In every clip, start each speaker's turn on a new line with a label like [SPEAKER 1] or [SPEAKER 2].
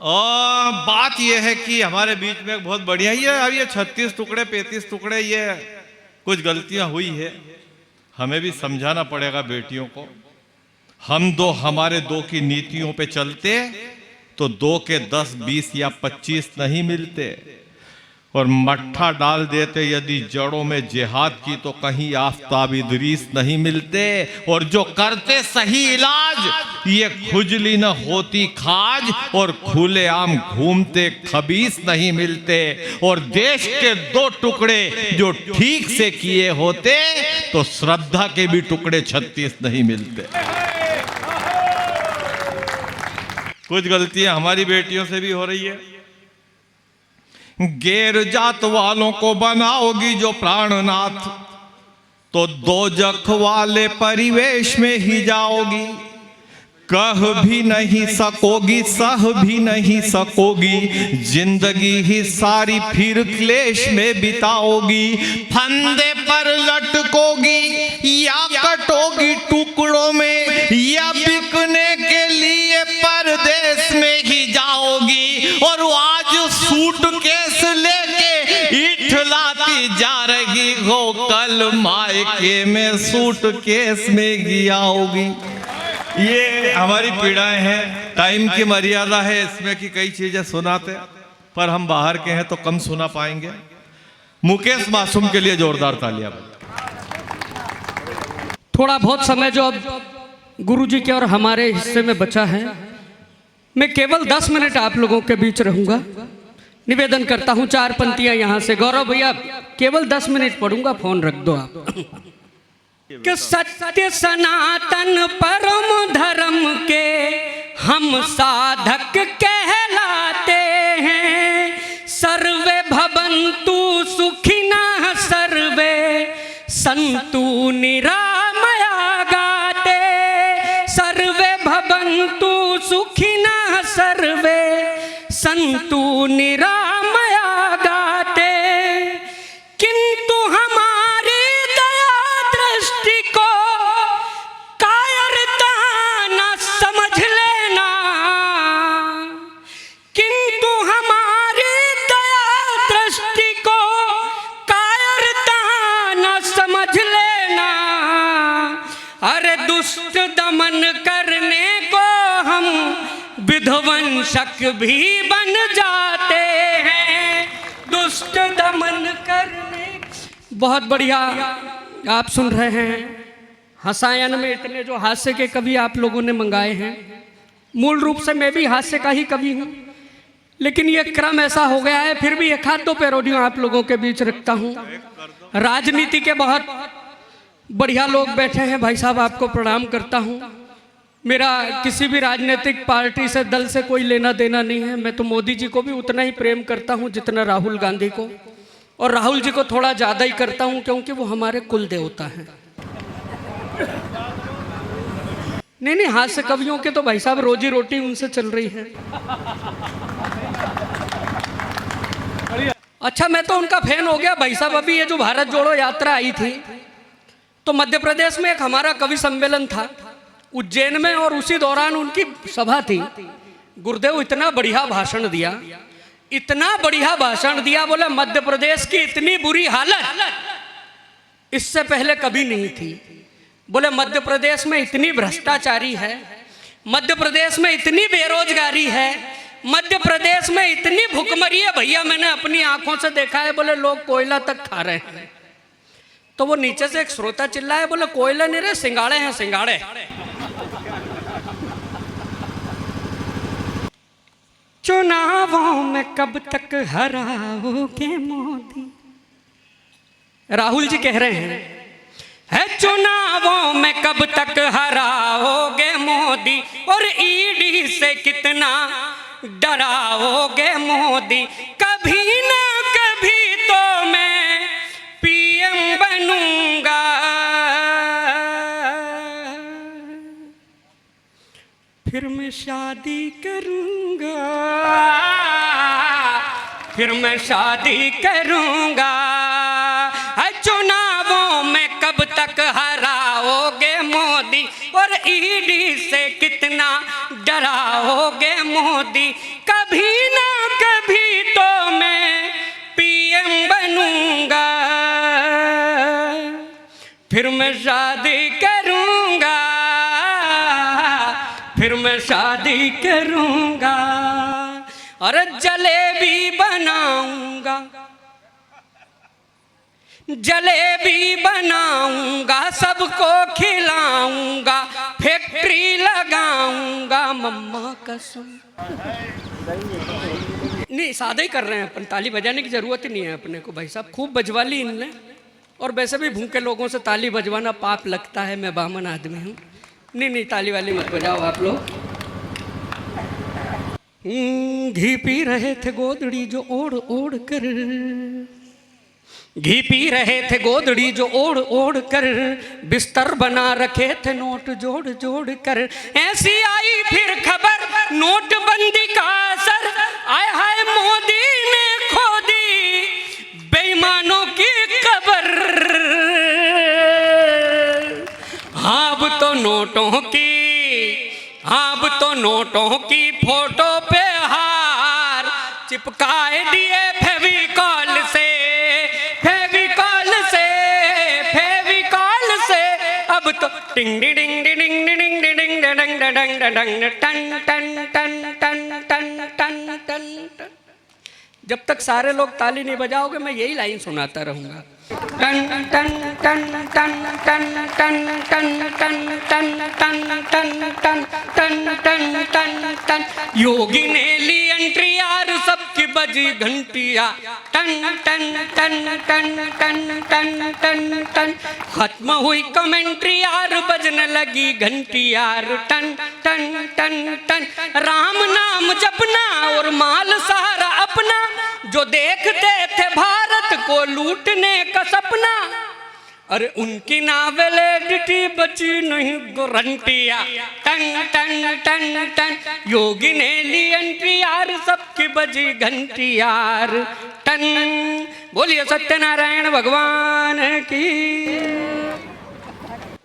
[SPEAKER 1] और बात यह है कि हमारे बीच में एक बहुत बढ़िया ही है, अब ये 36 टुकड़े 35 टुकड़े, ये कुछ गलतियां हुई है, हमें भी समझाना पड़ेगा बेटियों को। हम दो हमारे दो की नीतियों पे चलते तो 2 के 10 20 या 25 नहीं मिलते, और मट्ठा डाल देते यदि जड़ों में जिहाद की तो कहीं आफताब इदरीस नहीं मिलते, और जो करते सही इलाज ये खुजली न होती खाज, और खुलेआम घूमते खबीस नहीं मिलते, और देश के 2 टुकड़े जो ठीक से किए होते तो श्रद्धा के भी टुकड़े 36 नहीं मिलते। कुछ गलतियां हमारी बेटियों से भी हो रही है। गैर जात वालों को बनाओगी जो प्राणनाथ तो दोजख वाले परिवेश में ही जाओगी, कह भी नहीं सकोगी सह भी नहीं सकोगी, जिंदगी ही सारी फिर क्लेश में बिताओगी, फंदे पर लटकोगी या कटोगी टुकड़ों में, या बिकने के लिए परदेश में ही जाओगी, और आज सूटकेस लेके इठलाती जा रही हो, कल मायके में सूटकेस में गिराओगी। ये हमारी पीड़ाएं हैं, टाइम की मर्यादा है इसमें कि कई चीजें सुनाते, पर हम बाहर के हैं तो कम सुना पाएंगे। मुकेश मासूम के लिए जोरदार तालियां।
[SPEAKER 2] थोड़ा बहुत समय जो अब गुरुजी के और हमारे हिस्से में बचा है, मैं केवल 10 मिनट आप लोगों के बीच रहूंगा। निवेदन करता हूं 4 पंक्तियां यहां से। गौरव भैया केवल 10 मिनट पढ़ूंगा, फोन रख दो आप। कि सत्य सनातन परम धर्म के हम साधक कहलाते हैं, सर्वे भवन्तु सुखिनः सर्वे सन्तु निरामया गाते, सर्वे भवन्तु सुखिनः सर्वे सन्तु निरामया गाते। किंतु हमारी दया दृष्टि को कायरता न समझ लेना, किंतु हमारी दया दृष्टि को कायरता न समझ लेना, अरे दुष्ट दमन करने को हम विध्वंसक भी बन जाते हैं, दुष्ट दमन करने। बहुत बढ़िया आप सुन रहे हैं। हंसायन में इतने जो हास्य के कवि आप लोगों ने मंगाए हैं, मूल रूप से मैं भी हास्य का ही कवि हूँ, लेकिन ये क्रम ऐसा हो गया है, फिर भी 1-2 पैरोडियां आप लोगों के बीच रखता हूँ। राजनीति के बहुत बढ़िया लोग बैठे हैं, भाई साहब आपको प्रणाम करता हूँ। मेरा किसी भी राजनीतिक पार्टी से दल से कोई लेना देना नहीं है, मैं तो मोदी जी को भी उतना ही प्रेम करता हूं जितना राहुल गांधी को, और राहुल जी को थोड़ा ज़्यादा ही करता हूं क्योंकि वो हमारे कुल देवता हैं। नहीं, हास्य कवियों के तो भाई साहब रोजी रोटी उनसे चल रही है। अच्छा, मैं तो उनका फैन हो गया भाई साहब। अभी ये जो भारत जोड़ो यात्रा आई थी तो मध्य प्रदेश में एक हमारा कवि सम्मेलन था उज्जैन में, और उसी दौरान उनकी सभा थी। गुरुदेव इतना बढ़िया भाषण दिया, इतना बढ़िया भाषण दिया, बोले मध्य प्रदेश की इतनी बुरी हालत इससे पहले कभी नहीं थी। बोले मध्य प्रदेश में इतनी भ्रष्टाचारी है, मध्य प्रदेश में इतनी बेरोजगारी है, मध्य प्रदेश में इतनी भुखमरी है भैया, मैंने अपनी आंखों से देखा है। बोले लोग कोयला तक खा रहे हैं। तो वो नीचे से एक श्रोता चिल्लाया, बोले कोयला नहीं रहे, सिंगाड़े हैं सिंगाड़े। चुनावों में कब तक हराओगे मोदी, राहुल जी कह रहे हैं, है चुनावों में कब तक हराओगे मोदी, और ईडी से कितना डराओगे मोदी, कभी ना कभी तो मैं पीएम बनूंगा, फिर मैं शादी करूंगा, फिर मैं शादी करूंगा। चुनावों में कब तक हराओगे मोदी, और ईडी से कितना डराओगे मोदी, कभी ना कभी तो मैं पीएम बनूंगा, फिर मैं शादी करूंगा, फिर मैं शादी करूंगा, और जलेबी बनाऊंगा, जलेबी बनाऊंगा, सबको खिलाऊंगा, फैक्ट्री लगाऊंगा, मम्मा कसम। नहीं, सादा ही कर रहे हैं अपन, ताली बजाने की जरूरत ही नहीं है अपने को भाई साहब, खूब बजवा ली इनने। और वैसे भी भूखे लोगों से ताली बजवाना पाप लगता है, मैं बामन आदमी हूँ। नहीं, ताली वाली मत बजाओ आप लोग। घी पी रहे थे गोदड़ी जो ओढ़ ओढ़ कर, घी पी रहे थे गोदड़ी जो ओढ़ ओढ़ कर, बिस्तर बना रखे थे नोट जोड़ जोड़ कर, ऐसी आई फिर खबर नोटबंदी का असर, आय हाय मोदी ने खोदी बेईमानों की कबर। अब तो नोटों की, अब तो नोटों की फोटो पे हार चिपकाए दिए फेविकॉल से, फेविकॉल से, फेविकॉल से। अब तो टिंग डिंग डिंग डिंग डिंग डिंग डंग डंग डंग टन टन टन टन टन टन टन। जब तक सारे लोग ताली नहीं बजाओगे मैं यही लाइन सुनाता रहूंगा। टन टन टन टन टन टन टन टन टन टन टन टन टन टन टन टन। योगी ने ली एंट्री यार, सबकी बजी घंटिया, टन टन टन टन टन टन टन टन। खत्म हुई कमेंट्री यार, बजने लगी घंटी यार, टन टन टन टन। राम नाम जपना और माल सहारा अपना, जो देखते थे भारत को लूटने का सपना, अरे उनकी ना वैलिडिटी बची नहीं गारंटिया, टन टन टन टन। योगी ने ली एंट्री यार, सबकी बजी घंटी यार, टन। बोलिए सत्यनारायण भगवान की।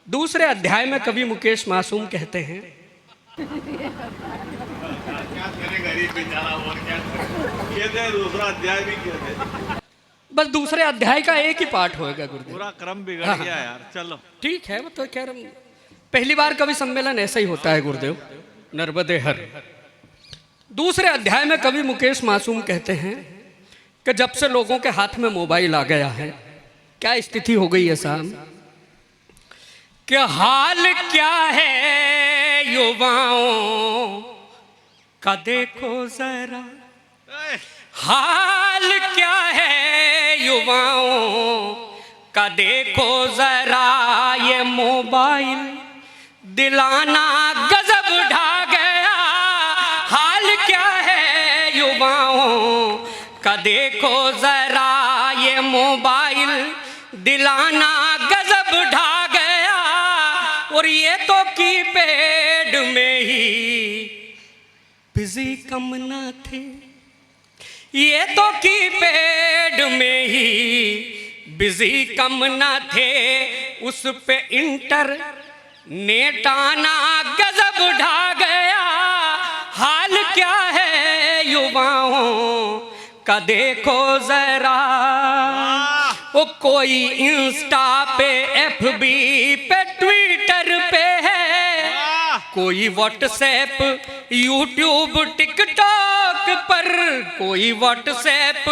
[SPEAKER 2] दूसरे अध्याय में कवि मुकेश मासूम कहते हैं,
[SPEAKER 1] दूसरा अध्याय भी कहते,
[SPEAKER 2] बस दूसरे अध्याय का एक ही पाठ होएगा गुरुदेव,
[SPEAKER 1] पूरा क्रम बिगड़ गया यार। चलो
[SPEAKER 2] ठीक है, वो तो कह रहा, पहली बार कवि सम्मेलन ऐसा ही होता है गुरुदेव, नर्मदे हर। दूसरे अध्याय में कवि मुकेश मासूम कहते हैं कि जब से लोगों के हाथ में मोबाइल आ गया है, क्या स्थिति हो गई है साहब, कि हाल क्या है युवाओं का देखो जरा, हाल क्या है युवाओं का देखो जरा, ये मोबाइल दिलाना गजब ढा गया। हाल क्या है युवाओं का देखो जरा, ये मोबाइल दिलाना गजब ढा गया। और ये तो कीपैड में ही बिजी कम ना थे, ये तो कीपैड में ही बिजी कम ना थे, उस पे इंटरनेट आना गजब ढा गया। हाल क्या है युवाओं का देखो जरा, वो कोई इंस्टा पे, एफबी पे, ट्विटर पे है, कोई व्हाट्सएप, यूट्यूब, टिकटॉक पर, कोई व्हाट्सएप,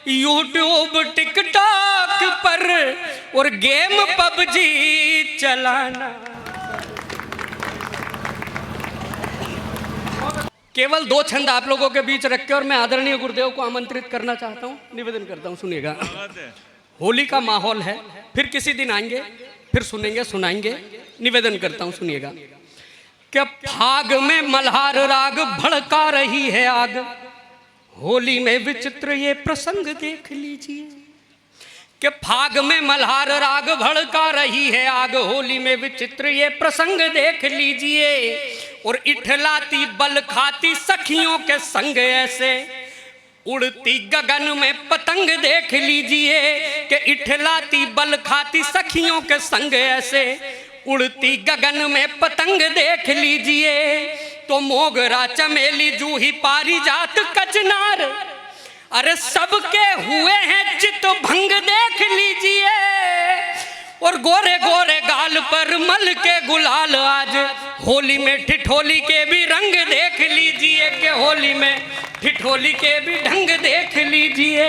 [SPEAKER 2] यूट्यूब, टिकटॉक पर, और गेम पबजी चलाना। केवल दो छंद आप लोगों के बीच रख के और मैं आदरणीय गुरुदेव को आमंत्रित करना चाहता हूँ, निवेदन करता हूँ, सुनिएगा। होली का माहौल है, फिर किसी दिन आएंगे, फिर सुनेंगे, सुनाएंगे। निवेदन करता हूँ, सुनिएगा। कि फाग में मल्हार राग भड़का रही है आग, होली में विचित्र ये प्रसंग देख लीजिए। कि फाग में मल्हार राग भड़का रही है आग, होली में विचित्र ये प्रसंग देख लीजिए। और इठलाती बल खाती सखियों के संग ऐसे, उड़ती गगन में पतंग देख लीजिए। कि इठलाती बल खाती सखियों के संग ऐसे, उड़ती गगन में पतंग देख लीजिए। तो मोगरा चमेली जूही पारिजात कचनार, अरे सबके हुए हैं चित भंग देख लीजिए। और गोरे गोरे गाल पर मल के गुलाल, आज होली में ठिठोली के भी रंग देख लीजिए, कि होली में ठिठोली के भी ढंग देख लीजिए।